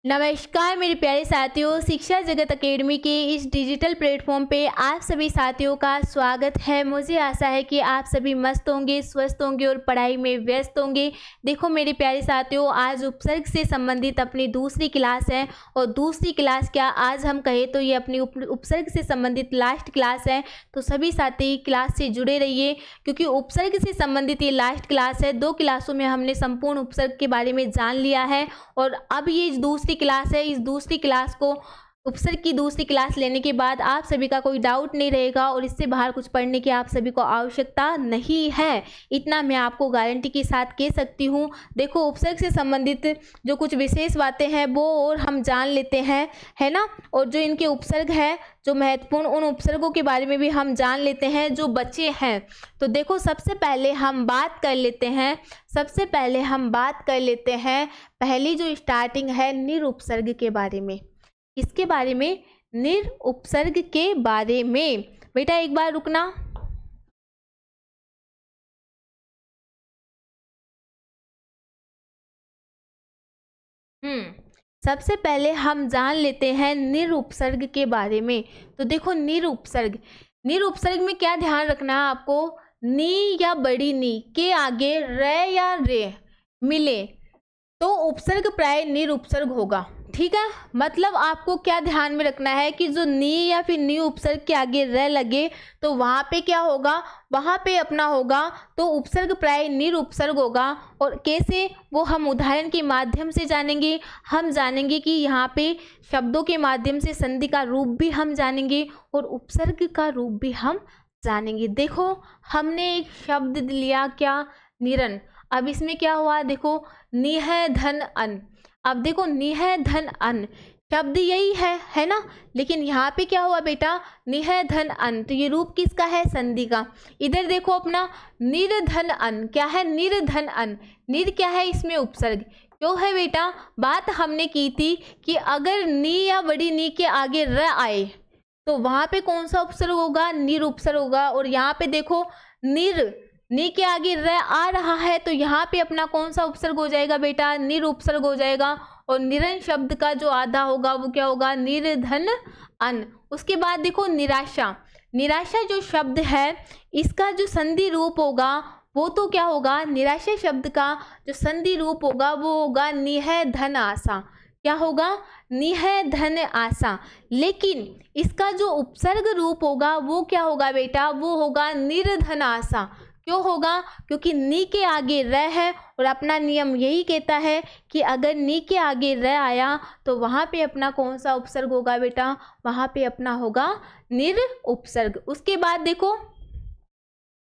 नमस्कार मेरे प्यारे साथियों, शिक्षा जगत एकेडमी के इस डिजिटल प्लेटफॉर्म पे आप सभी साथियों का स्वागत है। मुझे आशा है कि आप सभी मस्त होंगे, स्वस्थ होंगे और पढ़ाई में व्यस्त होंगे। देखो मेरे प्यारे साथियों, आज उपसर्ग से संबंधित अपनी दूसरी क्लास है और दूसरी क्लास क्या, आज हम कहें तो ये अपनी उपसर्ग से संबंधित लास्ट क्लास है। तो सभी साथी क्लास से जुड़े रहिए क्योंकि उपसर्ग से संबंधित ये लास्ट क्लास है। 2 क्लासों में हमने संपूर्ण उपसर्ग के बारे में जान लिया है और अब ये दूसरी क्लास है। इस दूसरी क्लास को, उपसर्ग की दूसरी क्लास लेने के बाद आप सभी का कोई डाउट नहीं रहेगा और इससे बाहर कुछ पढ़ने की आप सभी को आवश्यकता नहीं है, इतना मैं आपको गारंटी के साथ कह सकती हूँ। देखो उपसर्ग से संबंधित जो कुछ विशेष बातें हैं वो और हम जान लेते हैं, है ना। और जो इनके उपसर्ग है, जो महत्वपूर्ण, उन उपसर्गों के बारे में भी हम जान लेते हैं जो बचे हैं। तो देखो सबसे पहले हम बात कर लेते हैं, पहली जो स्टार्टिंग है निरुपसर्ग के बारे में। इसके बारे में, निरुपसर्ग के बारे में। बेटा एक बार रुकना। सबसे पहले हम जान लेते हैं निरुपसर्ग के बारे में। तो देखो निरुपसर्ग में क्या ध्यान रखना है आपको, नी या बड़ी नी के आगे रे या रे मिले तो उपसर्ग प्राय निरुपसर्ग होगा। ठीक है, मतलब आपको क्या ध्यान में रखना है कि जो नी या फिर नी उपसर्ग के आगे र लगे तो वहाँ पे क्या होगा, वहाँ पे अपना होगा तो उपसर्ग प्राय निरुपसर्ग होगा। और कैसे, वो हम उदाहरण के माध्यम से जानेंगे। हम जानेंगे कि यहाँ पे शब्दों के माध्यम से संधि का रूप भी हम जानेंगे और उपसर्ग का रूप भी हम जानेंगे। देखो हमने एक शब्द लिया क्या, निरन। अब इसमें क्या हुआ, देखो निह धन अन। अब देखो निह धन अन शब्द यही है ना, लेकिन यहाँ पे क्या हुआ बेटा, निह धन अन, तो ये रूप किसका है, संधि का। इधर देखो अपना निर्धन अन, क्या है, निर्धन अन। निर क्या है, इसमें उपसर्ग क्यों है बेटा, बात हमने की थी कि अगर नी या बड़ी नी के आगे र आए तो वहाँ पे कौन सा उपसर्ग होगा, निरुपसर्ग होगा। और यहाँ पे देखो नी के आगे र आ रहा है तो यहाँ पे अपना कौन सा उपसर्ग हो जाएगा बेटा, निरुपसर्ग हो जाएगा। और निरन शब्द का जो आधा होगा वो क्या होगा, निर्धन अन। उसके बाद देखो निराशा जो शब्द है इसका जो संधि रूप होगा वो तो क्या होगा, निराशा शब्द का जो संधि रूप होगा वो होगा निह धन आशा। क्या होगा, निह धन आशा। लेकिन इसका जो उपसर्ग रूप होगा वो क्या होगा बेटा, वो होगा निर्धन आशा। क्यों होगा, क्योंकि नी के आगे र है और अपना नियम यही कहता है कि अगर नी के आगे र आया तो वहाँ पे अपना कौन सा उपसर्ग होगा बेटा, वहाँ पे अपना होगा निरुपसर्ग। उसके बाद देखो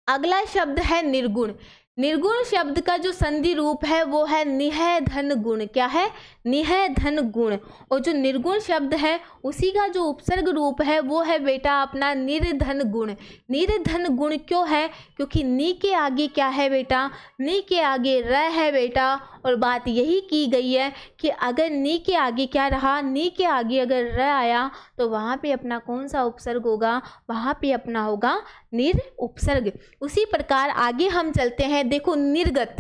अगला शब्द है निर्गुण। निर्गुण शब्द का जो संधि रूप है वो है निह धन गुण। क्या है, निह धन गुण। और जो निर्गुण शब्द है उसी का जो उपसर्ग रूप है वो है बेटा अपना निर्धन गुण। निर्धन गुण क्यों है, क्योंकि नी के आगे क्या है बेटा, नी के आगे र है बेटा। और बात यही की गई है कि अगर नी के आगे क्या रहा, नी के आगे अगर र आया तो वहाँ पे अपना कौन सा उपसर्ग होगा, वहाँ पे अपना होगा निरुपसर्ग। उसी प्रकार आगे हम चलते हैं। देखो निर्गत,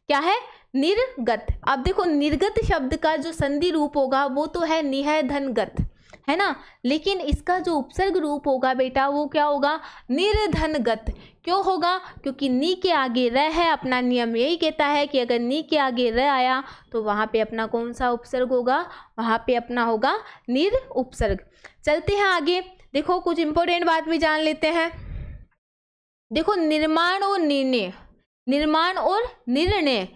क्या है, निर्गत। अब देखो निर्गत शब्द का जो संधि रूप होगा वो तो है निह धन गत, है ना, लेकिन इसका जो उपसर्ग रूप होगा बेटा वो क्या होगा, निर्धनगत। क्यों होगा, क्योंकि नी के आगे र है। अपना नियम यही कहता है कि अगर नी के आगे र आया तो वहाँ पे अपना कौन सा उपसर्ग होगा, वहाँ पे अपना होगा निरुपसर्ग। चलते हैं आगे। देखो कुछ इंपॉर्टेंट बात भी जान लेते हैं। देखो निर्माण और निर्णय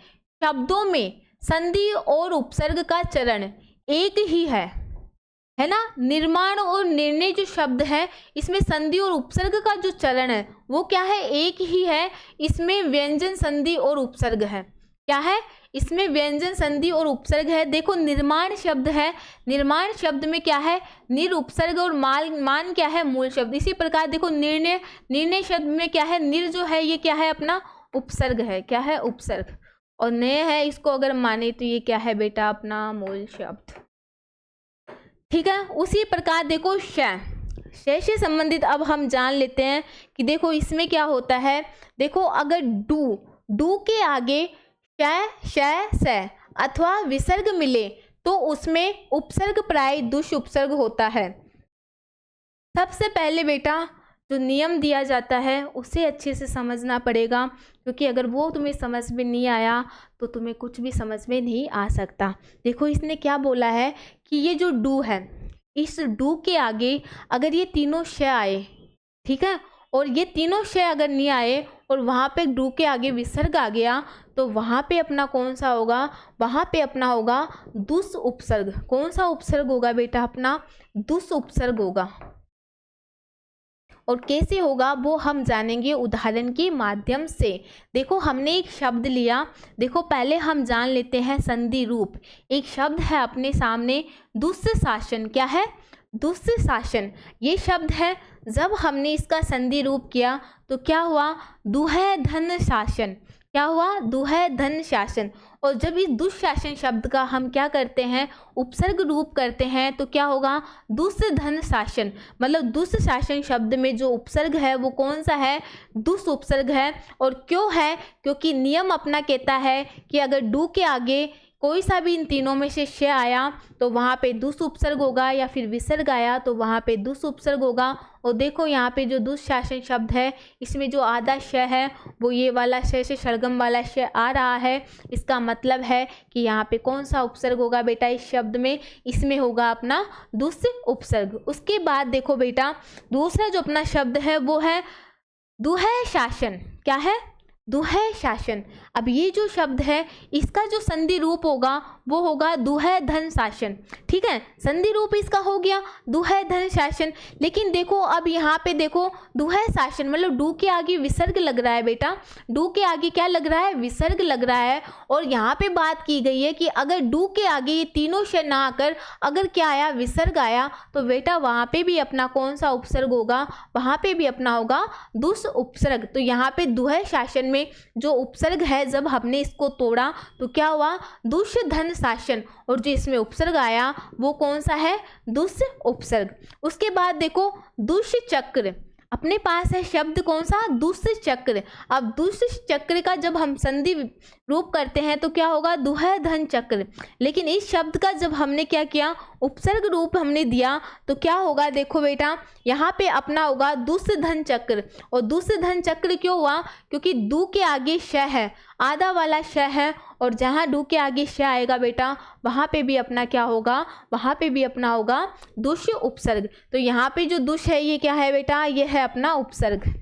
शब्दों में संधि और उपसर्ग का चरण एक ही है ना। निर्माण और निर्णय जो शब्द है इसमें संधि और उपसर्ग का जो चरण है वो क्या है, एक ही है। इसमें व्यंजन संधि और उपसर्ग है। क्या है, इसमें व्यंजन संधि और उपसर्ग है। देखो निर्माण शब्द है, निर्माण शब्द में क्या है, निरुपसर्ग और मान क्या है, मूल शब्द। इसी प्रकार देखो निर्णय शब्द में क्या है, निर जो है ये क्या है, अपना उपसर्ग है। क्या है, उपसर्ग। और नय है, इसको अगर माने तो ये क्या है बेटा, अपना मूल शब्द। ठीक है, उसी प्रकार देखो शय से संबंधित अब हम जान लेते हैं कि देखो इसमें क्या होता है। देखो अगर डू के आगे शय, श, स अथवा विसर्ग मिले तो उसमें उपसर्ग प्राय दुष्ट उपसर्ग होता है। सबसे पहले बेटा जो नियम दिया जाता है उसे अच्छे से समझना पड़ेगा, क्योंकि अगर वो तुम्हें समझ में नहीं आया तो तुम्हें कुछ भी समझ में नहीं आ सकता। देखो इसने क्या बोला है कि ये जो डू है, इस डू के आगे अगर ये तीनों श आए, ठीक है, और ये तीनों श अगर नहीं आए और वहाँ पे डू के आगे विसर्ग आ गया तो वहाँ पे अपना कौन सा होगा, वहाँ पे अपना होगा दुष्ट उपसर्ग। कौन सा उपसर्ग होगा बेटा, अपना दुष्ट उपसर्ग होगा। और कैसे होगा वो हम जानेंगे उदाहरण के माध्यम से। देखो हमने एक शब्द लिया, देखो पहले हम जान लेते हैं संधि रूप। एक शब्द है अपने सामने दुष्ट शासन। क्या है, दुष्ट शासन ये शब्द है। जब हमने इसका संधि रूप किया तो क्या हुआ, दुहे धन शासन। क्या हुआ, दुहे धन शासन। और जब इस दुशासन शब्द का हम क्या करते हैं, उपसर्ग रूप करते हैं, तो क्या होगा, दुष्ट धन शासन। मतलब दुष्ट शासन शब्द में जो उपसर्ग है वो कौन सा है, दुष्ट उपसर्ग है। और क्यों है, क्योंकि नियम अपना कहता है कि अगर डू के आगे कोई सा भी इन तीनों में से श आया तो वहाँ पे दुष्ट उपसर्ग होगा, या फिर विसर्ग आया तो वहाँ पे दुष्ट उपसर्ग होगा। और देखो यहाँ पे जो दुशासन शब्द है इसमें जो आधा श है वो ये वाला श से षड़गम वाला श आ रहा है। इसका मतलब है कि यहाँ पे कौन सा उपसर्ग होगा बेटा इस शब्द में, इसमें होगा अपना दुष्ट उपसर्ग। उसके बाद देखो बेटा दूसरा जो अपना शब्द है वो है दुहे शासन। क्या है, दुहे शासन। अब ये जो शब्द है इसका जो संधि रूप होगा वो होगा दुहे धन शासन। ठीक है, संधि रूप इसका हो गया दुहे धन शासन। लेकिन देखो अब यहाँ पे देखो दुहे शासन मतलब डू के आगे विसर्ग लग रहा है बेटा, डू के आगे क्या लग रहा है, विसर्ग लग रहा है। और यहाँ पे बात की गई है कि अगर डू के आगे ये तीनों श ना आकर अगर क्या आया, विसर्ग आया, तो बेटा वहाँ पे भी अपना कौन सा उपसर्ग होगा, वहाँ पे भी अपना होगा दुष्ट उपसर्ग। तो यहाँ पे दुहे शासन में जो उपसर्ग है जब हमने इसको तोड़ा तो क्या हुआ, दुष्ट धन शासन। और जो इसमें उपसर्ग आया वो कौन सा है, दुष्ट उपसर्ग। उसके बाद देखो दुष्ट चक्र, अपने पास है शब्द कौन सा, दुष्ट चक्र। अब दुष्ट चक्र का जब हम संधि रूप करते हैं तो क्या होगा, दुहे धन चक्र। लेकिन इस शब्द का जब हमने क्या किया, उपसर्ग रूप हमने दिया तो क्या होगा, देखो बेटा यहाँ पे अपना होगा दुष्ट धन चक्र। और दुष्ट धन चक्र क्यों हुआ, क्योंकि दू के आगे श है, आधा वाला श है, और जहाँ डू के आगे श आएगा बेटा वहाँ पे भी अपना क्या होगा, वहाँ पे भी अपना होगा दुष्ट उपसर्ग। तो यहाँ पे जो दुष्ट है ये क्या है बेटा, ये है अपना उपसर्ग।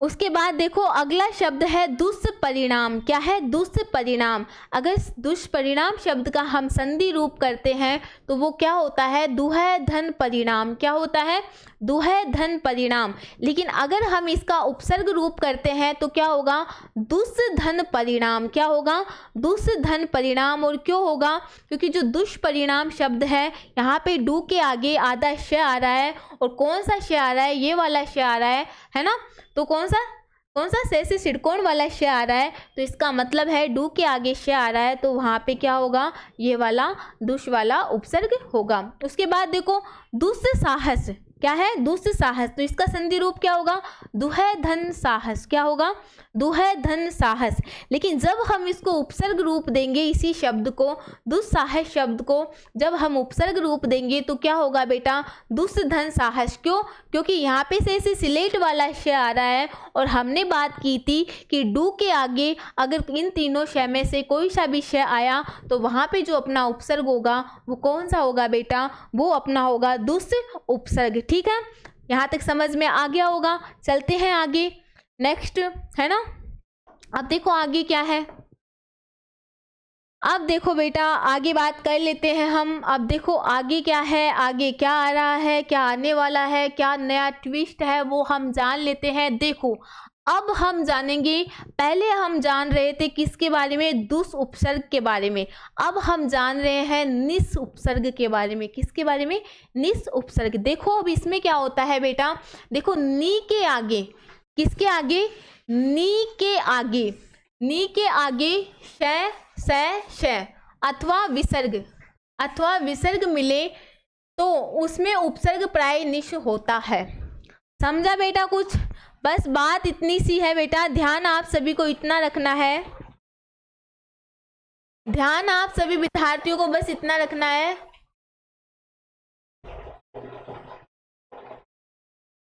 उसके बाद देखो अगला शब्द है दुष्परिणाम। क्या है, दुष्परिणाम। अगर दुष्परिणाम शब्द का हम संधि रूप करते हैं तो वो क्या होता है, दुहे धन परिणाम। क्या होता है, दुहे धन परिणाम। लेकिन अगर हम इसका उपसर्ग रूप करते हैं तो क्या होगा, दुष्धन परिणाम। क्या होगा, दुष्धन परिणाम। और क्यों होगा, क्योंकि जो दुष्परिणाम शब्द है यहाँ पे डू के आगे आधा श आ रहा है, और कौन सा श आ रहा है, ये वाला श आ रहा है ना। तो कौन सा से सिड़कोण वाला श आ रहा है, तो इसका मतलब है डू के आगे श आ रहा है तो वहाँ पे क्या होगा, ये वाला दुष्ट वाला उपसर्ग होगा। उसके बाद देखो दुष्ट साहस। क्या है, दुष्ट साहस। तो इसका संधि रूप क्या होगा, दुहे धन साहस। क्या होगा, दुहे धन साहस। लेकिन जब हम इसको उपसर्ग रूप देंगे, इसी शब्द को दुस्साहस शब्द को जब हम उपसर्ग रूप देंगे तो क्या होगा बेटा, दुष्ट धन साहस। क्यों, क्योंकि यहाँ पे से ऐसे सिलेट वाला श आ रहा है, और हमने बात की थी कि डू के आगे अगर इन तीनों श में से कोई सा भी श आया तो वहाँ पे जो अपना उपसर्ग होगा वो कौन सा होगा बेटा, वो अपना होगा दुष्ट उपसर्ग। ठीक है, यहाँ तक समझ में आ गया होगा। चलते हैं आगे, नेक्स्ट है ना। अब देखो आगे क्या है, अब देखो बेटा आगे बात कर लेते हैं हम। अब देखो आगे क्या है, आगे क्या आ रहा है, क्या आने वाला है, क्या नया ट्विस्ट है वो हम जान लेते हैं। देखो अब हम जानेंगे, पहले हम जान रहे थे किसके बारे में, दुष्ट उपसर्ग के बारे में। अब हम जान रहे हैं निस उपसर्ग के बारे में। किसके बारे में, निस उपसर्ग। देखो अब इसमें क्या होता है बेटा, देखो नी के आगे, किसके आगे, नी के आगे, नी के आगे श अथवा विसर्ग मिले तो उसमें उपसर्ग प्राय निश होता है। समझा बेटा कुछ, बस बात इतनी सी है बेटा, ध्यान आप सभी को इतना रखना है। ध्यान आप सभी विद्यार्थियों को बस इतना रखना है,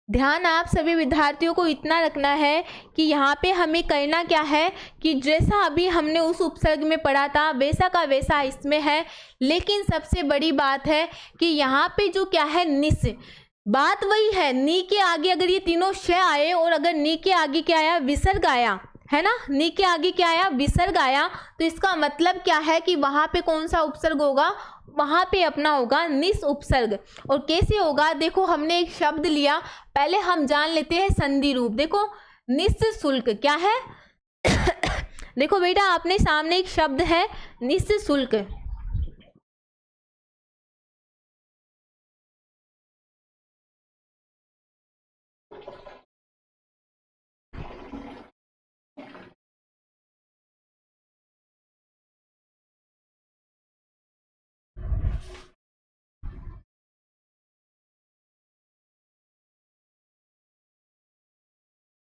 ध्यान आप सभी विद्यार्थियों को इतना रखना है कि यहाँ पे हमें करना क्या है कि जैसा अभी हमने उस उपसर्ग में पढ़ा था वैसा का वैसा इसमें है, लेकिन सबसे बड़ी बात है कि यहाँ पे जो क्या है निस, बात वही है, नी के आगे अगर ये तीनों श आए और अगर नी के आगे क्या आया, विसर्ग आया है ना, नी के आगे क्या आया, विसर्ग आया, तो इसका मतलब क्या है कि वहां पे कौन सा उपसर्ग होगा, वहां पे अपना होगा निस उपसर्ग। और कैसे होगा, देखो हमने एक शब्द लिया, पहले हम जान लेते हैं संधि रूप। देखो निःशुल्क क्या है देखो बेटा आपने सामने एक शब्द है निःशुल्क,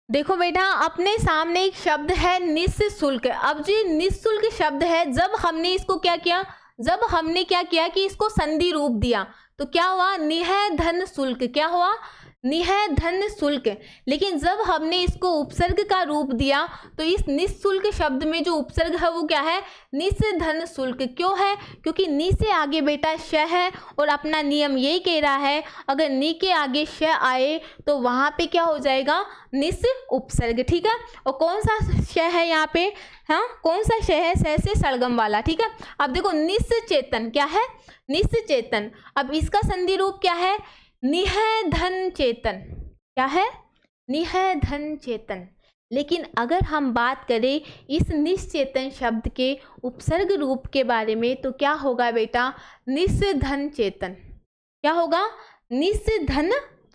देखो बेटा अपने सामने एक शब्द है निःशुल्क। अब जो निःशुल्क शब्द है, जब हमने इसको क्या किया, जब हमने क्या किया कि इसको संधि रूप दिया तो क्या हुआ, निह धन शुल्क, क्या हुआ, निह धन शुल्क। लेकिन जब हमने इसको उपसर्ग का रूप दिया तो इस निःशुल्क शब्द में जो उपसर्ग है वो क्या है, निस धन शुल्क। क्यों है, क्योंकि नी से आगे बेटा श है और अपना नियम यही कह रहा है अगर नी के आगे श आए तो वहां पे क्या हो जाएगा, निस उपसर्ग। ठीक है, और कौन सा श है यहाँ पे, हाँ कौन सा श है, स से सलगम वाला। ठीक है, अब देखो निश्चेतन क्या है, निश्चेतन। अब इसका संधि रूप क्या है, निह धन चेतन, क्या है, निह धन चेतन। लेकिन अगर हम बात करें इस निश्चेतन शब्द के उपसर्ग रूप के बारे में तो क्या होगा बेटा, निस्धन चेतन, क्या होगा, निस्धन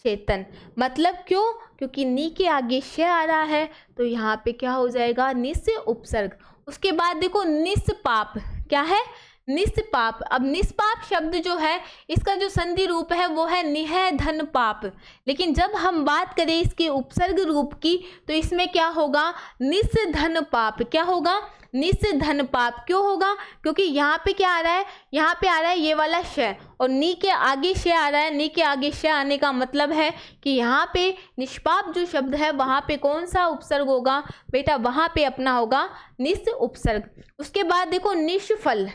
चेतन। मतलब क्यों, क्योंकि नी के आगे श आ रहा है तो यहाँ पे क्या हो जाएगा, निस उपसर्ग। उसके बाद देखो निष्पाप, क्या है, निष्पाप। अब निष्पाप शब्द जो है इसका जो संधि रूप है वो है निह धन पाप। लेकिन जब हम बात करें इसके उपसर्ग रूप की तो इसमें क्या होगा, निस धन पाप, क्या होगा, निस धन पाप। क्यों होगा, क्योंकि यहाँ पे क्या आ रहा है, यहाँ पे आ रहा है ये वाला श और नी के आगे श आ रहा है, नी के आगे श आने का मतलब है कि यहाँ पे निष्पाप जो शब्द है वहाँ पे कौन सा उपसर्ग होगा बेटा, वहाँ पे अपना होगा निस उपसर्ग। उसके बाद देखो निष्फल,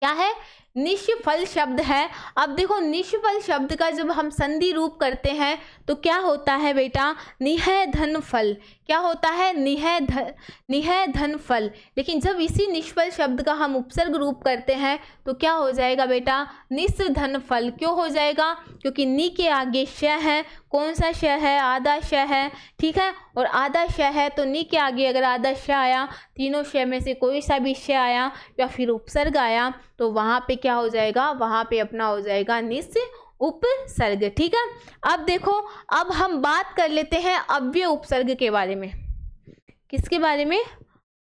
क्या है, निष्फल शब्द है। अब देखो निष्फल शब्द का जब हम संधि रूप करते हैं तो क्या होता है बेटा, निह धन फल, क्या होता है, निह धन फल। लेकिन जब इसी निष्फल शब्द का हम उपसर्ग रूप करते हैं तो क्या हो जाएगा बेटा, निस धन फल। क्यों हो जाएगा, क्योंकि नी के आगे श है, कौन सा श है, आधा श है। ठीक है, और आधा श है तो नी के आगे अगर आधा श आया, तीनों श में से कोई सा भी श आया या फिर उपसर्ग आया तो वहाँ पे क्या हो जाएगा, वहाँ पे अपना हो जाएगा निस उपसर्ग। ठीक है, अब देखो अब हम बात कर लेते हैं अव्यय उपसर्ग के बारे में। किसके बारे में,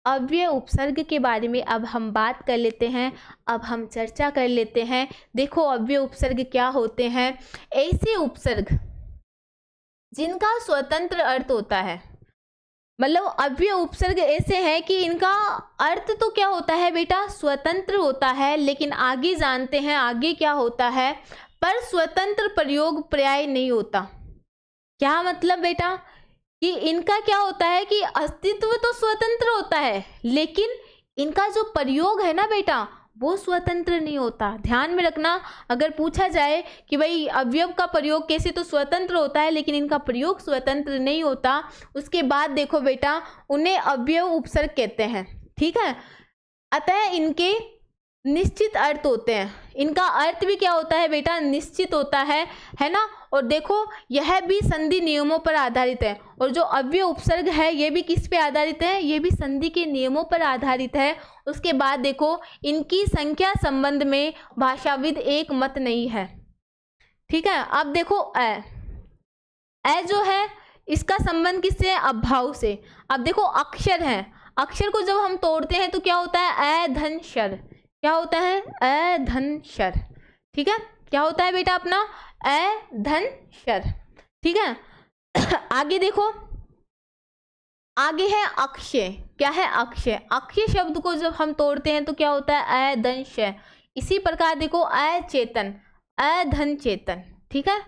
अव्यय उपसर्ग के बारे में अब हम बात कर लेते हैं, अब हम चर्चा कर लेते हैं। देखो अव्यय उपसर्ग क्या होते हैं, ऐसे उपसर्ग जिनका स्वतंत्र अर्थ होता है। मतलब अव्यय उपसर्ग ऐसे हैं कि इनका अर्थ तो क्या होता है बेटा, स्वतंत्र होता है, लेकिन आगे जानते हैं आगे क्या होता है, पर स्वतंत्र प्रयोग पर्याय नहीं होता। क्या मतलब बेटा, कि इनका क्या होता है कि अस्तित्व तो स्वतंत्र होता है लेकिन इनका जो प्रयोग है ना बेटा वो स्वतंत्र नहीं होता। ध्यान में रखना, अगर पूछा जाए कि भाई अवयव का प्रयोग कैसे, तो स्वतंत्र होता है लेकिन इनका प्रयोग स्वतंत्र नहीं होता। उसके बाद देखो बेटा उन्हें अव्यय उपसर्ग कहते हैं। ठीक है, अतः इनके निश्चित अर्थ होते हैं, इनका अर्थ भी क्या होता है बेटा, निश्चित होता है ना। और देखो यह भी संधि नियमों पर आधारित है, और जो अव्यय उपसर्ग है ये भी किस पे आधारित है, ये भी संधि के नियमों पर आधारित है। उसके बाद देखो इनकी संख्या संबंध में भाषाविद एक मत नहीं है। ठीक है, अब देखो ए जो है इसका संबंध किससे है, अभाव से। अब देखो अक्षर है, अक्षर को जब हम तोड़ते हैं तो क्या होता है, अ धन शर, क्या होता है, अ धन शर। ठीक है, क्या होता है बेटा अपना, अ धन शर। ठीक है आगे देखो आगे है अक्षय। क्या है? अक्षय। अक्षय शब्द को जब हम तोड़ते हैं तो क्या होता है? अ धन श। इसी प्रकार देखो अचेतन, अधन चेतन, ठीक है।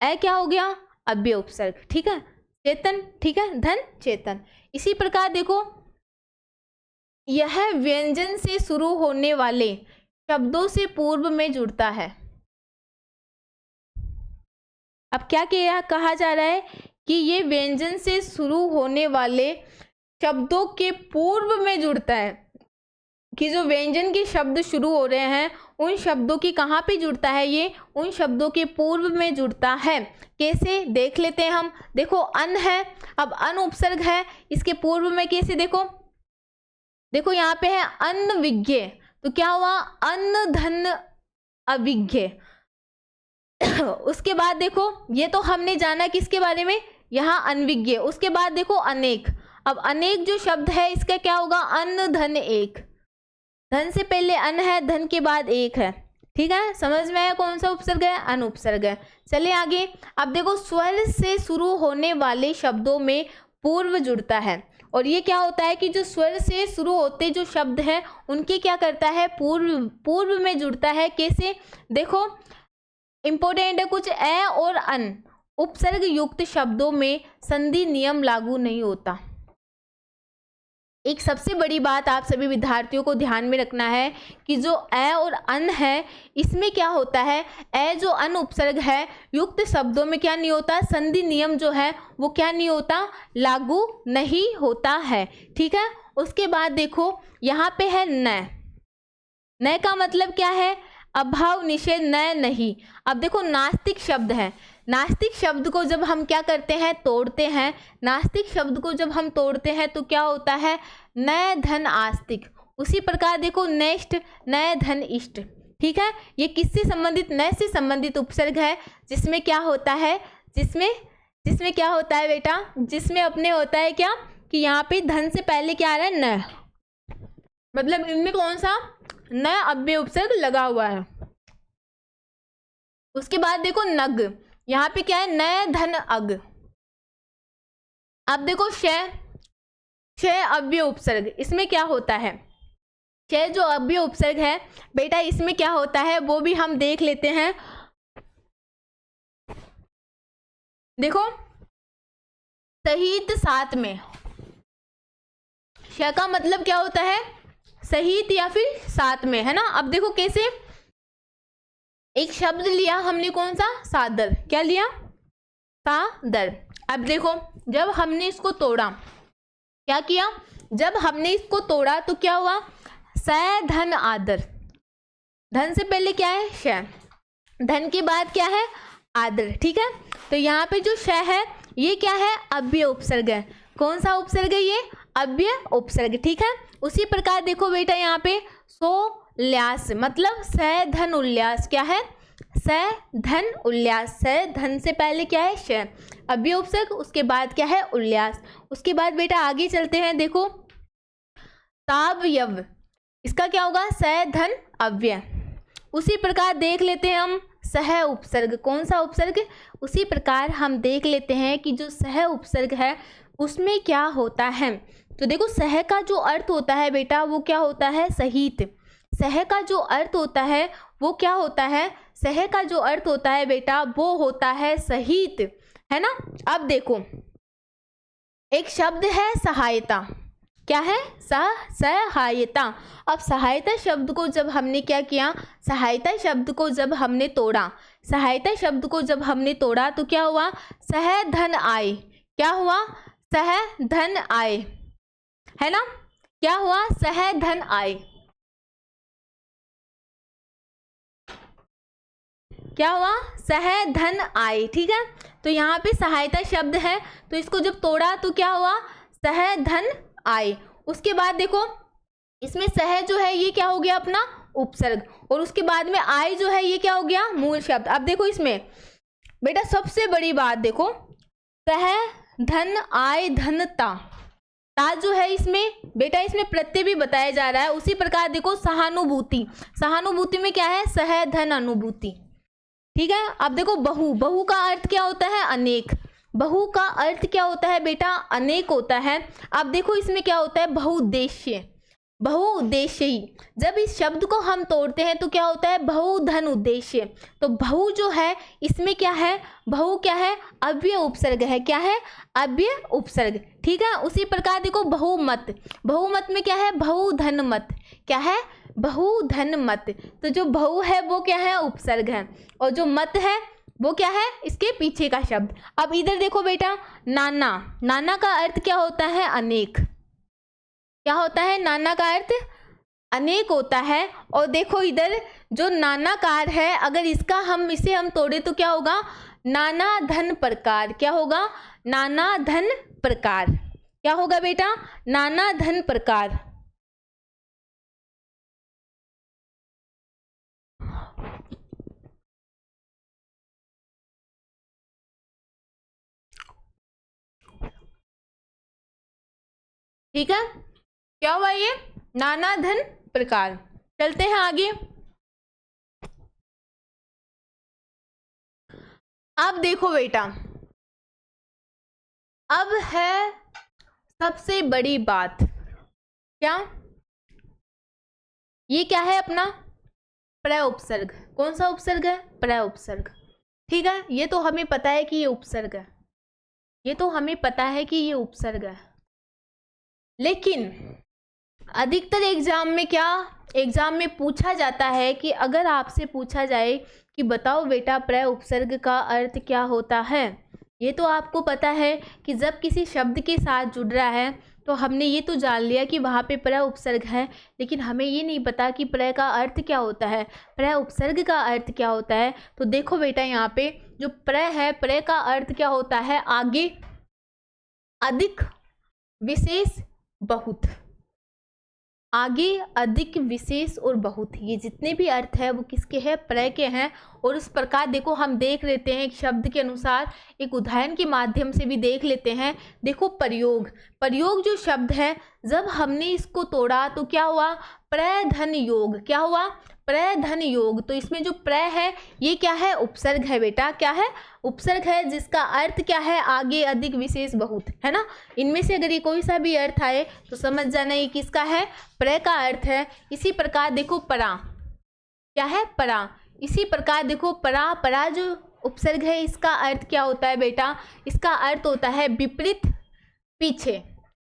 अ क्या हो गया? अव्यय उपसर्ग, ठीक है। चेतन, ठीक है, धन चेतन। इसी प्रकार देखो यह व्यंजन से शुरू होने वाले शब्दों से पूर्व में जुड़ता है। अब क्या कहा जा रहा है कि ये व्यंजन से शुरू होने वाले शब्दों के पूर्व में जुड़ता है, कि जो व्यंजन के शब्द शुरू हो रहे हैं उन शब्दों की कहाँ पे जुड़ता है? ये उन शब्दों के पूर्व में जुड़ता है। कैसे? देख लेते हैं हम। देखो अन है, अब अन उपसर्ग है, इसके पूर्व में कैसे? देखो यहाँ पे है अन्न विज्ञ, तो क्या हुआ? अन्न धन अविज्ञ। उसके बाद देखो ये तो हमने जाना किसके बारे में? यहाँ अनविज्ञ। उसके बाद देखो अनेक। अब अनेक जो शब्द है इसका क्या होगा? अन्न धन एक। धन से पहले अन है, धन के बाद एक है, ठीक है। समझ में आया कौन सा उपसर्ग है? अन उपसर्ग है। चलिए आगे। अब देखो स्वर से शुरू होने वाले शब्दों में पूर्व जुड़ता है, और ये क्या होता है कि जो स्वर से शुरू होते जो शब्द हैं उनके क्या करता है? पूर्व में जुड़ता है। कैसे? देखो इंपॉर्टेंट है कुछ। ए और अन उपसर्ग युक्त शब्दों में संधि नियम लागू नहीं होता। एक सबसे बड़ी बात आप सभी विद्यार्थियों को ध्यान में रखना है कि जो ए और अन है इसमें क्या होता है? ए जो अन उपसर्ग है युक्त शब्दों में क्या नहीं होता? संधि नियम जो है वो क्या नहीं होता? लागू नहीं होता है, ठीक है। उसके बाद देखो यहाँ पे है न। न का मतलब क्या है? अभाव, निषेध, न, नहीं। अब देखो नास्तिक शब्द है, नास्तिक शब्द को जब हम क्या करते हैं? तोड़ते हैं। नास्तिक शब्द को जब हम तोड़ते हैं तो क्या होता है? न धन आस्तिक। उसी प्रकार देखो नेक्स्ट, न धन इष्ट, ठीक है। ये किससे संबंधित? न से संबंधित उपसर्ग है, जिसमें क्या होता है? जिसमें क्या होता है बेटा? जिसमें अपने होता है क्या कि यहाँ पे धन से पहले क्या आ रहा है? न, मतलब इनमें कौन सा? न अव्यय उपसर्ग लगा हुआ है। उसके बाद देखो नग, यहाँ पे क्या है? न धन अग। अब देखो श अव्यय उपसर्ग, इसमें क्या होता है? श जो अव्यय उपसर्ग है बेटा इसमें क्या होता है वो भी हम देख लेते हैं। देखो सहित साथ में, श का मतलब क्या होता है? सहित या फिर साथ में, है ना। अब देखो कैसे? एक शब्द लिया हमने, कौन सा? सादर। क्या लिया? सादर। अब देखो जब हमने इसको तोड़ा, क्या किया? जब हमने इसको तोड़ा तो क्या हुआ? स धन आदर। धन से पहले क्या है? श। धन के बाद क्या है? आदर, ठीक है। तो यहाँ पे जो श है ये क्या है? अव्यय उपसर्ग है। कौन सा उपसर्ग है ये? अव्यय उपसर्ग, ठीक है। उसी प्रकार देखो बेटा यहाँ पे सोल्लास, मतलब स धन उल्लास। क्या है? स धन उल्लास। स धन से पहले क्या है? श, अव्यय उपसर्ग, उसके बाद क्या है? उल्लास। उसके बाद बेटा आगे चलते हैं। देखो तावयव, इसका क्या होगा? स धन अव्यय। उसी प्रकार देख लेते हैं हम सह उपसर्ग। कौन सा उपसर्ग? उसी प्रकार हम देख लेते हैं कि जो सह उपसर्ग है उसमें क्या होता है। तो देखो सह का जो अर्थ होता है बेटा वो क्या होता है? सहित। सह का जो अर्थ होता है वो क्या होता है? सह का जो अर्थ होता है बेटा वो होता है सहित, है ना। अब देखो एक शब्द है सहायता। क्या है? सहायता। अब सहायता शब्द को जब हमने क्या किया? सहायता शब्द को जब हमने तोड़ा, सहायता शब्द को जब हमने तोड़ा तो क्या हुआ? सह धन आए। क्या हुआ? सह धन आए, है ना। क्या हुआ? सह धन आए। क्या हुआ? सह धन आए, ठीक है। तो यहाँ पे सहायता शब्द है तो इसको जब तोड़ा तो क्या हुआ? सह धन आए। उसके बाद देखो इसमें सह जो है ये क्या हो गया? अपना उपसर्ग, और उसके बाद में आय जो है ये क्या हो गया? मूल शब्द। अब देखो इसमें बेटा सबसे बड़ी बात देखो, सह धन आय धन ता, ता जो है इसमें बेटा इसमें प्रत्यय भी बताया जा रहा है। उसी प्रकार देखो सहानुभूति, सहानुभूति में क्या है? सह धन अनुभूति, ठीक है। अब देखो बहु, बहु का अर्थ क्या होता है? अनेक। बहु का अर्थ क्या होता है बेटा, अनेक होता है। अब देखो इसमें क्या होता है, बहुउद्देश्य, बहुउद्देश्यी। जब इस शब्द को हम तोड़ते हैं तो क्या होता है, बहुधन उद्देश्य। तो बहु जो है इसमें क्या है, बहु क्या है, अव्यय उपसर्ग है। क्या है, अव्यय उपसर्ग, ठीक है। उसी प्रकार देखो बहुमत, बहुमत में क्या है, बहुधन मत, क्या है, बहुधन मत। तो जो बहु है वो क्या है, उपसर्ग है, और जो मत है वो क्या है, इसके पीछे का शब्द। अब इधर देखो बेटा, नाना, नाना का अर्थ क्या होता है, अनेक। क्या होता है, नाना का अर्थ अनेक होता है। और देखो इधर जो नानाकार है, अगर इसका इसे हम तोड़े तो क्या होगा, नाना धन प्रकार। क्या होगा, नाना धन प्रकार। क्या होगा बेटा, नाना धन प्रकार। ठीक है, क्या हुआ ये, नाना धन प्रकार। चलते हैं आगे। अब देखो बेटा, अब है सबसे बड़ी बात, क्या, ये क्या है अपना प्रय उपसर्ग। कौन सा उपसर्ग है, प्रय उपसर्ग, ठीक है। ये तो हमें पता है कि ये उपसर्ग है, ये तो हमें पता है कि ये उपसर्ग है। लेकिन अधिकतर एग्जाम में क्या, एग्जाम में पूछा जाता है कि अगर आपसे पूछा जाए कि बताओ बेटा प्रय उपसर्ग का अर्थ क्या होता है। ये तो आपको पता है कि जब किसी शब्द के साथ जुड़ रहा है तो हमने ये तो जान लिया कि वहाँ पे प्रय उपसर्ग है, लेकिन हमें ये नहीं पता कि प्रय का अर्थ क्या होता है, प्रय उपसर्ग का अर्थ क्या होता है। तो देखो बेटा यहाँ पे जो प्रय है, प्रय का अर्थ क्या होता है, आगे, अधिक, विशेष, बहुत। आगे, अधिक, विशेष और बहुत, ये जितने भी अर्थ है वो किसके हैं, प्रय के हैं। और उस प्रकार देखो हम देख लेते हैं एक शब्द के अनुसार, एक उदाहरण के माध्यम से भी देख लेते हैं। देखो प्रयोग, प्रयोग जो शब्द है जब हमने इसको तोड़ा तो क्या हुआ, प्रय धन योग। क्या हुआ, प्रय धन योग। तो इसमें जो प्रय है ये क्या है, उपसर्ग है बेटा। क्या है, उपसर्ग है, जिसका अर्थ क्या है, आगे, अधिक, विशेष, बहुत, है ना। इनमें से अगर ये कोई सा भी अर्थ आए तो समझ जाना ये किसका है, प्रय का अर्थ है। इसी प्रकार देखो परा, क्या है, परा। इसी प्रकार देखो परा, परा जो उपसर्ग है इसका अर्थ क्या होता है बेटा, इसका अर्थ होता है विपरीत, पीछे।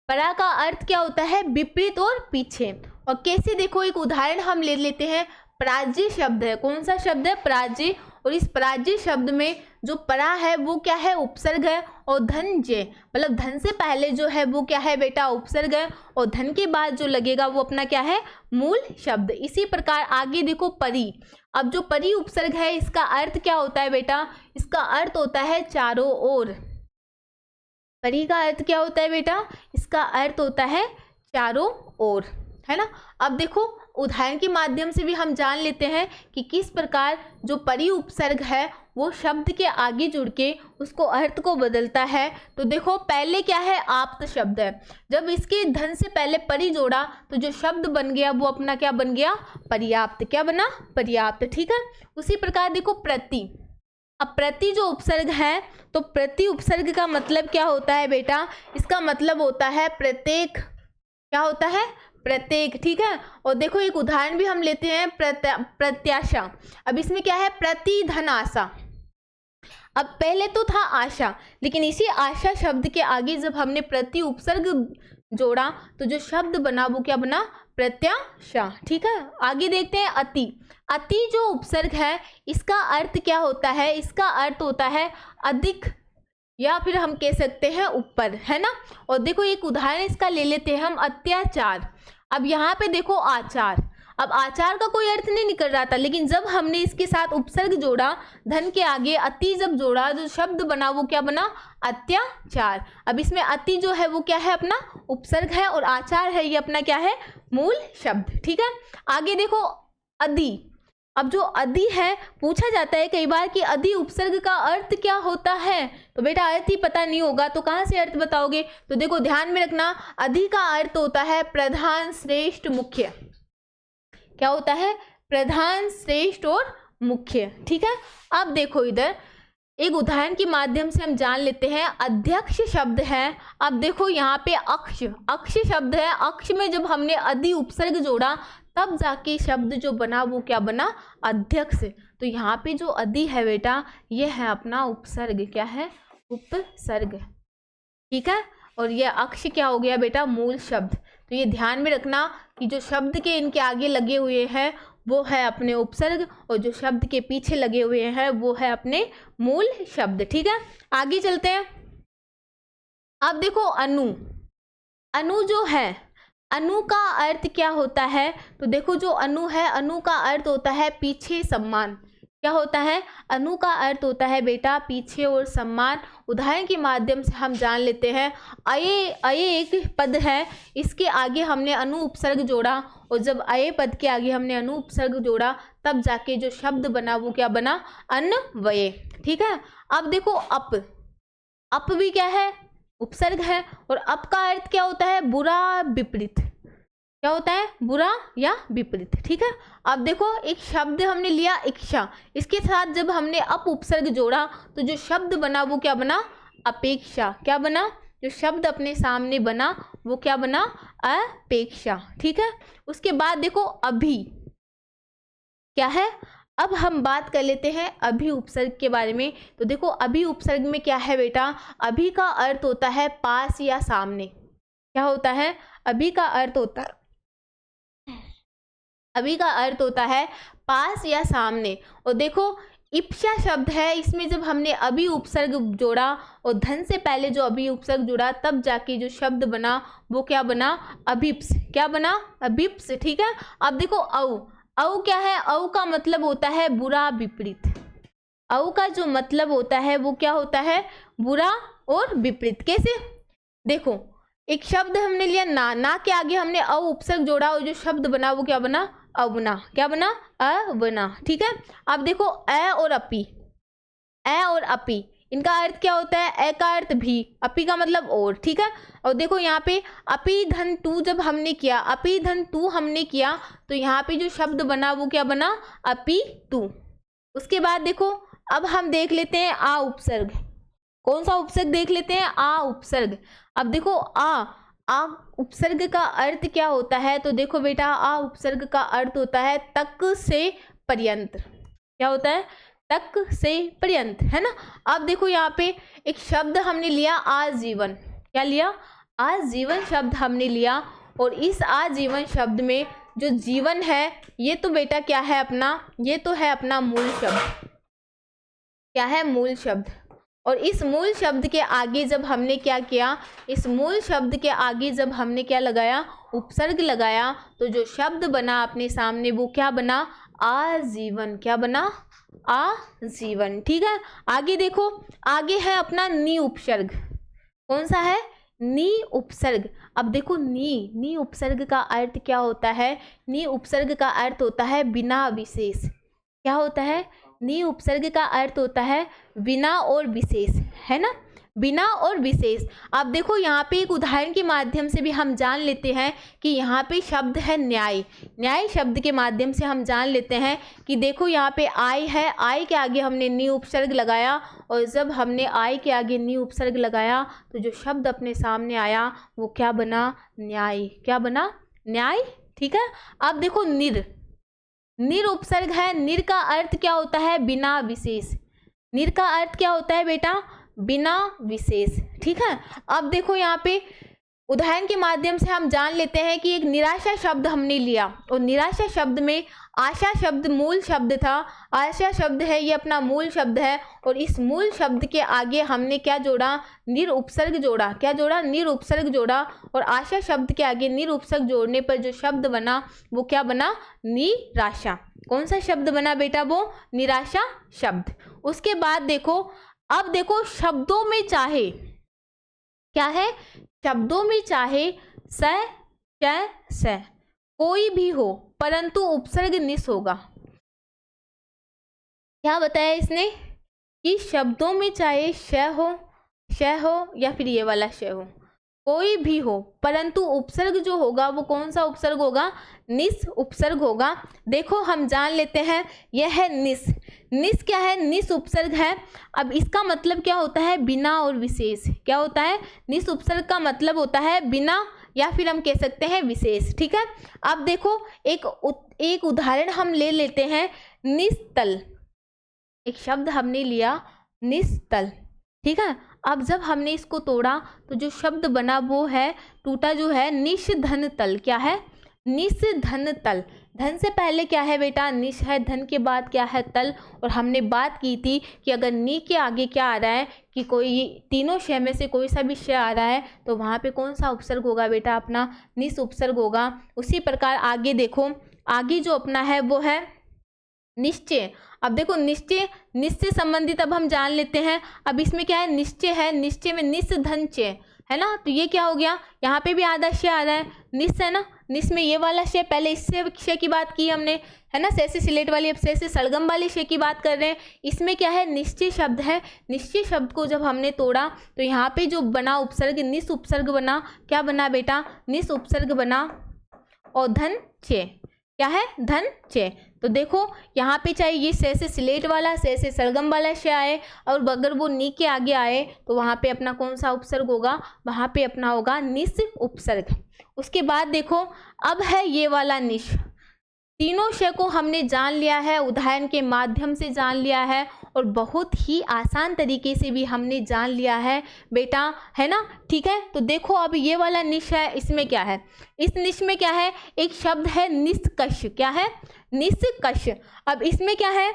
परा का अर्थ क्या होता है, विपरीत और पीछे। और कैसे, देखो एक उदाहरण हम ले लेते हैं, पराजय शब्द है। कौन सा शब्द है, पराजय। और इस पराजय शब्द में जो परा है वो क्या है, उपसर्ग है। और धन जे, मतलब धन से पहले जो है वो क्या है बेटा, उपसर्ग है। और धन के बाद जो लगेगा वो अपना क्या है, मूल शब्द। इसी प्रकार आगे देखो परी। अब जो परी उपसर्ग है इसका अर्थ क्या होता है बेटा, इसका अर्थ होता है चारों ओर। परी का अर्थ क्या होता है बेटा, इसका अर्थ होता है चारों ओर, है ना। अब देखो उदाहरण के माध्यम से भी हम जान लेते हैं कि किस प्रकार जो परी उपसर्ग है वो शब्द के आगे जुड़ के उसको अर्थ को बदलता है। तो देखो पहले क्या है, आप्त शब्द है। जब इसके धन से पहले परी जोड़ा तो जो शब्द बन गया वो अपना क्या बन गया, पर्याप्त। क्या बना, पर्याप्त, ठीक है। उसी प्रकार देखो प्रति। अब प्रति जो उपसर्ग है तो प्रति उपसर्ग का मतलब क्या होता है बेटा, इसका मतलब होता है प्रत्येक। क्या होता है, प्रत्येक, ठीक है। और देखो एक उदाहरण भी हम लेते हैं, प्रत्याशा। अब इसमें क्या है, प्रति धन आशा। अब पहले तो था आशा, लेकिन इसी आशा शब्द के आगे जब हमने प्रति उपसर्ग जोड़ा तो जो शब्द बना वो क्या बना, प्रत्याशा, ठीक है। आगे देखते हैं अति। अति जो उपसर्ग है इसका अर्थ क्या होता है, इसका अर्थ होता है अधिक, या फिर हम कह सकते हैं ऊपर, है ना। और देखो एक उदाहरण इसका ले लेते हैं हम, अत्याचार। अब यहाँ पे देखो आचार। अब आचार का कोई अर्थ नहीं निकल रहा था, लेकिन जब हमने इसके साथ उपसर्ग जोड़ा, धन के आगे अति जब जोड़ा, जो शब्द बना वो क्या बना, अत्याचार। अब इसमें अति जो है वो क्या है, अपना उपसर्ग है, और आचार है ये अपना क्या है, मूल शब्द, ठीक है। आगे देखो अधि। अब जो अधि है, पूछा जाता है कई बार कि अधि उपसर्ग का अर्थ क्या होता है। तो बेटा अर्थ ही पता नहीं होगा तो कहाँ से अर्थ बताओगे। तो देखो ध्यान में रखना, अधि का अर्थ होता है प्रधान, श्रेष्ठ, मुख्य। क्या होता है, प्रधान, श्रेष्ठ और मुख्य, ठीक है। अब देखो इधर एक उदाहरण के माध्यम से हम जान लेते हैं। अध्यक्ष शब्द है। अब देखो यहाँ पे अक्ष, अक्ष शब्द है। अक्ष में जब हमने अधि उपसर्ग जोड़ा तब जाके शब्द जो बना वो क्या बना, अध्यक्ष। तो यहाँ पे जो अधि है बेटा ये है अपना उपसर्ग, क्या है, उपसर्ग, ठीक है। और ये अक्ष क्या हो गया बेटा, मूल शब्द। तो ये ध्यान में रखना कि जो शब्द के इनके आगे लगे हुए हैं वो है अपने उपसर्ग, और जो शब्द के पीछे लगे हुए हैं वो है अपने मूल शब्द, ठीक है। आगे चलते हैं। अब देखो अनु, अनु जो है, अनु का अर्थ क्या होता है, तो देखो जो अनु है, अनु का अर्थ होता है पीछे सम्मान। क्या होता है, अनु का अर्थ होता है बेटा पीछे और सम्मान। उदाहरण के माध्यम से हम जान लेते हैं। अये, अये एक पद है, इसके आगे हमने अनु उपसर्ग जोड़ा, और जब अये पद के आगे हमने अनु उपसर्ग जोड़ा तब जाके जो शब्द बना वो क्या बना, अन्वय, ठीक है। अब देखो अप, अप भी क्या है, उपसर्ग है, और अप का अर्थ क्या होता है, बुरा, विपरीत। क्या होता है, बुरा या विपरीत, ठीक है। अब देखो एक शब्द हमने लिया इच्छा, इसके साथ जब हमने अप उपसर्ग जोड़ा तो जो शब्द बना वो क्या बना, अपेक्षा। क्या बना, जो शब्द अपने सामने बना वो क्या बना, अपेक्षा, ठीक है। उसके बाद देखो अभी, क्या है, अब हम बात कर लेते हैं अभी उपसर्ग के बारे में। तो देखो अभी उपसर्ग में क्या है बेटा, अभी का अर्थ होता है पास या सामने। क्या होता है, अभी का अर्थ होता है, अभी का अर्थ होता है पास या सामने। और देखो इप्सा शब्द है, इसमें जब हमने अभी उपसर्ग जोड़ा और धन से पहले जो अभी उपसर्ग जुड़ा तब जाके जो शब्द बना वो क्या बना, अभिप्स। क्या बना, अभिप्स, ठीक है। अब देखो औ, औ क्या है, औ का मतलब होता है बुरा, विपरीत। औ का जो मतलब होता है वो क्या होता है, बुरा और विपरीत। कैसे, देखो एक शब्द हमने लिया ना, ना के आगे हमने अ उपसर्ग जोड़ा और जो शब्द बना वो क्या बना, अवना। क्या बना, अवना, ठीक है। अब देखो अ और अपी, अ और अपी, इनका अर्थ क्या होता है, अ का अर्थ भी, अपी का मतलब और, ठीक है। और देखो यहाँ पे अपी धन टू जब हमने किया, अपी धन टू हमने किया तो यहाँ पे जो शब्द बना वो क्या बना, अपी टू। उसके बाद देखो अब हम देख लेते हैं आ उपसर्ग। कौन सा उपसर्ग देख लेते हैं, आ उपसर्ग। अब देखो आ उपसर्ग का अर्थ क्या होता है, तो देखो बेटा आ उपसर्ग का अर्थ होता है तक से पर्यंत। क्या होता है, तक से पर्यंत, है ना। अब देखो यहाँ पे एक शब्द हमने लिया आजीवन। क्या लिया, आजीवन शब्द हमने लिया, और इस आजीवन शब्द में जो जीवन है ये तो बेटा क्या है अपना, ये तो है अपना मूल शब्द। क्या है, मूल शब्द। और इस मूल शब्द के आगे जब हमने क्या किया, इस मूल शब्द के आगे जब हमने क्या लगाया, उपसर्ग लगाया, तो जो शब्द बना अपने सामने वो क्या बना, आजीवन। क्या बना, आजीवन, ठीक है। आगे देखो, आगे है अपना नी उपसर्ग। कौन सा है, नी उपसर्ग। अब देखो नी उपसर्ग का अर्थ क्या होता है, नी उपसर्ग का अर्थ होता है बिना विशेष। क्या होता है, नी उपसर्ग का अर्थ होता है बिना और विशेष, है ना, बिना और विशेष। अब देखो यहाँ पे एक उदाहरण के माध्यम से भी हम जान लेते हैं कि यहाँ पे शब्द है न्याय। न्याय शब्द के माध्यम से हम जान लेते हैं कि देखो यहाँ पे आय है, आय के आगे हमने नी उपसर्ग लगाया, और जब हमने आय के आगे नी उपसर्ग लगाया तो जो शब्द अपने सामने आया वो क्या बना, न्याय। क्या बना, न्याय, ठीक है। अब देखो निर, निर उपसर्ग है। निर का अर्थ क्या होता है, बिना विशेष। निर का अर्थ क्या होता है बेटा, बिना विशेष, ठीक है। अब देखो यहाँ पे उदाहरण के माध्यम से हम जान लेते हैं कि एक निराशा शब्द हमने लिया, और निराशा शब्द में आशा शब्द मूल शब्द था। आशा शब्द है ये अपना मूल शब्द है, और इस मूल शब्द के आगे हमने क्या जोड़ा, निर उपसर्ग जोड़ा। क्या जोड़ा, निर उपसर्ग जोड़ा, और आशा शब्द के आगे निर उपसर्ग जोड़ने पर जो शब्द बना वो क्या बना, निराशा। कौन सा शब्द बना बेटा, वो निराशा शब्द। उसके बाद देखो, अब देखो शब्दों में चाहे, क्या है, शब्दों में चाहे स कोई भी हो परंतु उपसर्ग निस होगा। क्या बताया इसने कि शब्दों में चाहे श हो या फिर ये वाला श हो, कोई भी हो, परंतु उपसर्ग जो होगा वो कौन सा उपसर्ग होगा, निस उपसर्ग होगा। देखो हम जान लेते हैं, यह है निस। निस क्या है, निस उपसर्ग है। अब इसका मतलब क्या होता है, बिना और विशेष। क्या होता है, निस उपसर्ग का मतलब होता है बिना, या फिर हम कह सकते हैं विशेष। ठीक है, अब देखो एक उदाहरण हम ले लेते हैं, निस्तल। एक शब्द हमने लिया निस्तल, ठीक है। अब जब हमने इसको तोड़ा तो जो शब्द बना वो है, टूटा जो है, निषधन तल। क्या है, निषधन तल। धन से पहले क्या है बेटा, निश है, धन के बाद क्या है, तल। और हमने बात की थी कि अगर नी के आगे क्या आ रहा है, कि कोई तीनों शय में से कोई सा भी शय आ रहा है तो वहाँ पे कौन सा उपसर्ग होगा बेटा, अपना निस उपसर्ग होगा। उसी प्रकार आगे देखो, आगे जो अपना है वो है निश्चय। अब देखो निश्चय, निश्चय संबंधित अब हम जान लेते हैं। अब इसमें क्या है, निश्चय है, निश्चय में निस धन चय है ना, तो ये क्या हो गया, यहाँ पे भी आधा शय आ रहा है, निस है ना, निस में ये वाला शय, पहले इससे शय की बात की हमने, है ना, से से सिलेट वाली, अब से से सलगम वाली शय की बात कर रहे हैं। इसमें क्या है, निश्चय शब्द है। निश्चय शब्द को जब हमने तोड़ा तो यहाँ पे जो बना उपसर्ग, निस उपसर्ग बना। क्या बना बेटा, निस उपसर्ग बना, और धन चय। क्या है, धन चय। तो देखो यहाँ पे चाहे ये से सिलेट वाला, से सलगम वाला शय आए, और अगर वो नी के आगे आए तो वहाँ पे अपना कौन सा उपसर्ग होगा, वहाँ पे अपना होगा निस उपसर्ग। उसके बाद देखो अब है ये वाला निश। तीनों शय को हमने जान लिया है, उदाहरण के माध्यम से जान लिया है, और बहुत ही आसान तरीके से भी हमने जान लिया है बेटा, है ना। ठीक है, तो देखो अब ये वाला निश है, इसमें क्या है, इस निश में क्या है, एक शब्द है निष्कर्ष। क्या है, निष्कर्ष। अब इसमें क्या है,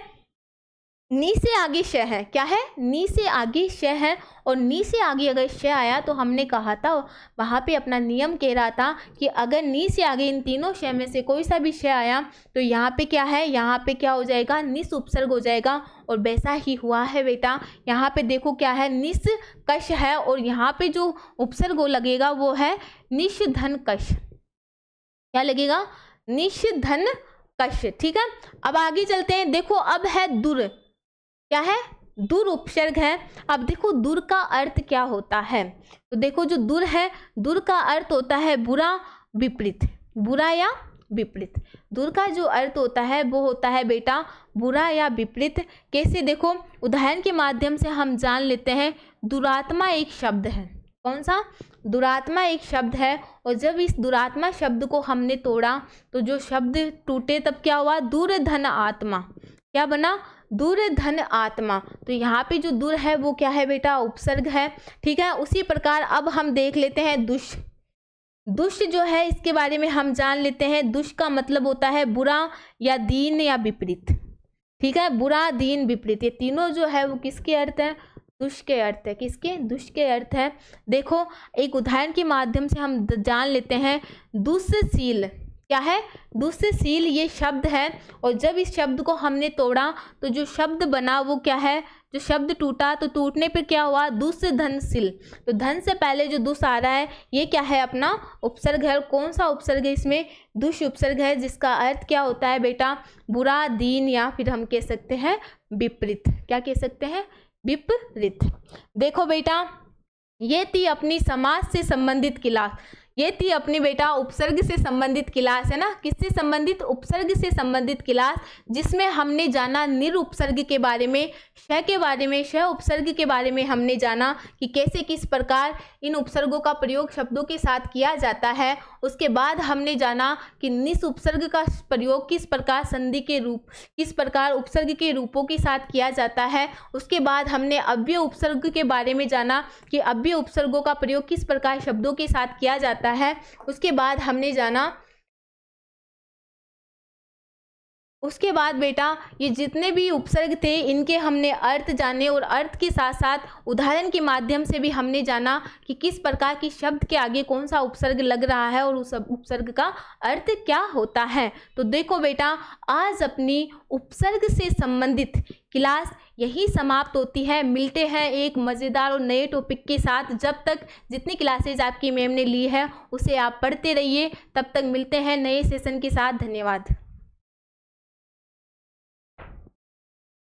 नी से आगे शय है। क्या है, नी से आगे शय है, और नी से आगे अगर शय आया तो हमने कहा था, वहाँ पे अपना नियम कह रहा था कि अगर नी से आगे इन तीनों शय में से कोई सा भी शय आया तो यहाँ पे क्या है, यहाँ पे क्या हो जाएगा, निस उपसर्ग हो जाएगा। और वैसा ही हुआ है बेटा। यहाँ पे देखो क्या है, निष्कर्ष है, और यहाँ पे जो उपसर्ग लगेगा वो है निषधनकश। क्या लगेगा, निषधनकश। ठीक है, अब आगे चलते हैं। देखो अब है दुर। क्या है, दुर उपसर्ग है। अब देखो दुर का अर्थ क्या होता है, तो देखो जो दुर है, दुर का अर्थ होता है बुरा, विपरीत, बुरा या विपरीत। दुर का जो अर्थ होता है वो होता है बेटा बुरा या विपरीत। कैसे, देखो उदाहरण के माध्यम से हम जान लेते हैं। दुरात्मा एक शब्द है। कौन सा, दुरात्मा एक शब्द है, और जब इस दुरात्मा शब्द को हमने तोड़ा तो जो शब्द टूटे तब क्या हुआ, दुर्धन आत्मा। क्या बना, दुर्धन आत्मा। तो यहाँ पे जो दुर है वो क्या है बेटा, उपसर्ग है। ठीक है, उसी प्रकार अब हम देख लेते हैं दुष्ट। दुष्ट जो है इसके बारे में हम जान लेते हैं। दुष्ट का मतलब होता है बुरा या दीन या विपरीत। ठीक है, बुरा, दीन, विपरीत, ये तीनों जो है वो किसके अर्थ है, दुष्ट के अर्थ है। किसके, दुष्ट के अर्थ है। देखो एक उदाहरण के माध्यम से हम जान लेते हैं। दुष्शील। क्या है, दुष्शील ये शब्द है, और जब इस शब्द को हमने तोड़ा तो जो शब्द बना वो क्या है, जो शब्द टूटा तो टूटने पर क्या हुआ, दुष्धनशील। तो धन से पहले जो दुष् आ रहा है ये क्या है, अपना उपसर्ग है। कौन सा उपसर्ग है इसमें, दुष् उपसर्ग है, जिसका अर्थ क्या होता है बेटा, बुरा, दीन, या फिर हम कह सकते हैं विपरीत। क्या कह सकते हैं, विपरीत। देखो बेटा ये थी अपनी समास से संबंधित क्लास। ये थी अपनी बेटा उपसर्ग से संबंधित क्लास, है ना। किससे संबंधित, उपसर्ग से संबंधित क्लास, जिसमें हमने जाना निरुपसर्ग के बारे में, शय के बारे में, शय उपसर्ग के बारे में हमने जाना कि कैसे किस प्रकार इन उपसर्गों का प्रयोग शब्दों के साथ किया जाता है। उसके बाद हमने जाना कि निस उपसर्ग का प्रयोग किस प्रकार संधि के रूप, किस प्रकार उपसर्ग के रूपों के साथ किया जाता है। उसके बाद हमने अव्यय उपसर्ग के बारे में जाना कि अव्यय उपसर्गों का प्रयोग किस प्रकार शब्दों के साथ किया जाता है। उसके बाद हमने जाना, उसके बाद बेटा ये जितने भी उपसर्ग थे इनके हमने अर्थ जाने, और अर्थ के साथ साथ उदाहरण के माध्यम से भी हमने जाना कि किस प्रकार की शब्द के आगे कौन सा उपसर्ग लग रहा है और उस उपसर्ग का अर्थ क्या होता है। तो देखो बेटा आज अपनी उपसर्ग से संबंधित क्लास यही समाप्त होती है। मिलते हैं एक मज़ेदार और नए टॉपिक के साथ। जब तक जितनी क्लासेज आपकी मैम ने ली है उसे आप पढ़ते रहिए। तब तक मिलते हैं नए सेशन के साथ। धन्यवाद।